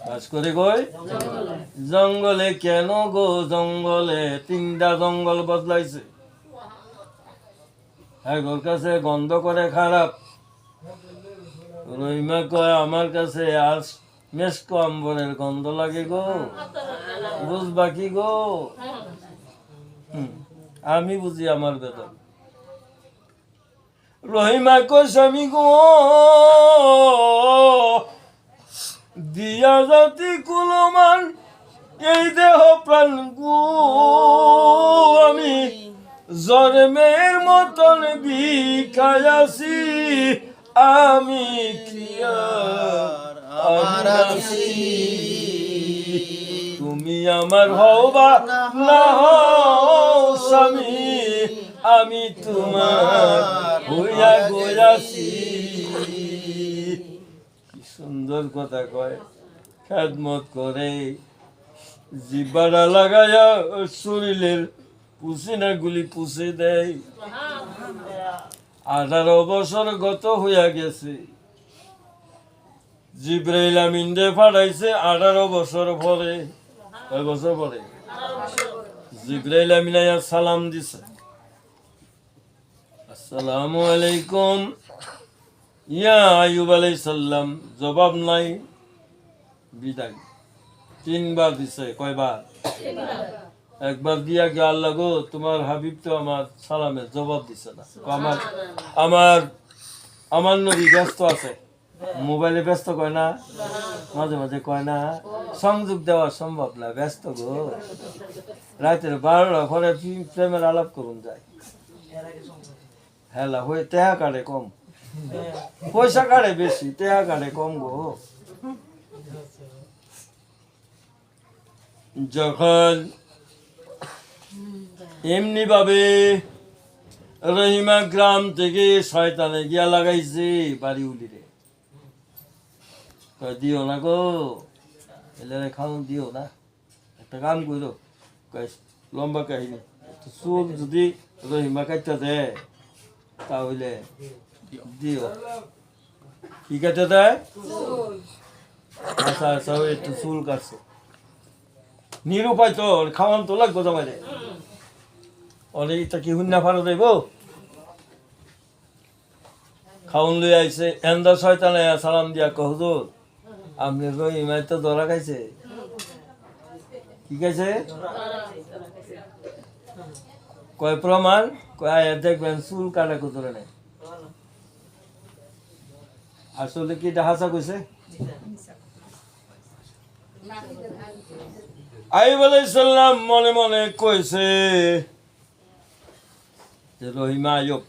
বাস করে কই জঙ্গলে। কেন গো জঙ্গলে? 3টা জঙ্গল বদলাইছে। এগোর কাছে গন্ধ করে খারাপ। রহিমা কয় আমার কাছে আর মেশক আম্বরের গন্ধ লাগে গো, বুঝবা কি গো? আমি বুঝি আমার বেতন। রহিমা কয় স্বামী গো, দিয়া জাতি কুলমান এই দেহ প্রাণ গো, আমি জন্মের মতন ভিখায়াছি, আমি আমার আছি। তুমি আমার হও বা না হও স্বামী, আমি তোমার হইয়া গয়াছি। কি সুন্দর কথা কয়, খেদমত করে জিব্বাটা লাগাইয়া শরীরের পুছিনাগুলি পুছে দেয়। 18 বছর গত হইয়া গেছে। জিব্রাইল আমিন দে পাঠাইছে 18 বছর পরে। কয় বছর পরে? জিব্রাইল আমিন আয়া সালাম দিছে, আসসালামু আলাইকুম ইয়া আইয়ুব আলাইহিস সালাম। জবাব নাই, বিদায়। 3 বার দিছে। কয়বার? একবার দিয়া গে আল্লাহ গো তোমার হাবিব তো আমার সালামের জবাব দিছে না। আমার নবী ব্যস্ত আছে, মোবাইলে ব্যস্ত কয় না, মাঝে মাঝে কয় না, সংযোগ দেওয়া সম্ভব না, ব্যস্ত গো। রাতের 12টা পরে প্রেমের আলাপ করুন যায়। হেলা হয়ে টেহা কাটে কম, পয়সা কাটে বেশি, টেহা কাটে কম গো। যখন এমনি ভাবে রহিমা গ্রাম থেকে শয়তানে গিয়া লাগাইছে বাড়ি উলিরে, দিও না গো, এলে খাওন দিও না, একটা কাম করো, লম্বা কাহিনী, চুল যদি রহিমা কাটতে দেয় তাহলে দিও। কি কাটতে দেয়? আচ্ছা আচ্ছা, একটু চুল কাটছে, নিরুপায় তো খাওয়ান তো লাগবো জমাইলে। অনেকটা কি হুন্না ফারো দেব, খাওন লই আইছে। এন্দা শয়তানে সালাম দিয়া কহ হুজুর আপনি রহিমায় তো ধরা খাইছে। কি খাইছে? কয় প্রমাণ? কয় দেখবেন চুল কাটা কুতুরে নেই। আসলে কি এটা হাসা কইছে? আইয়ুব আলাইহিস সালাম মনে মনে কইছে যে রহিমা আইয়ুব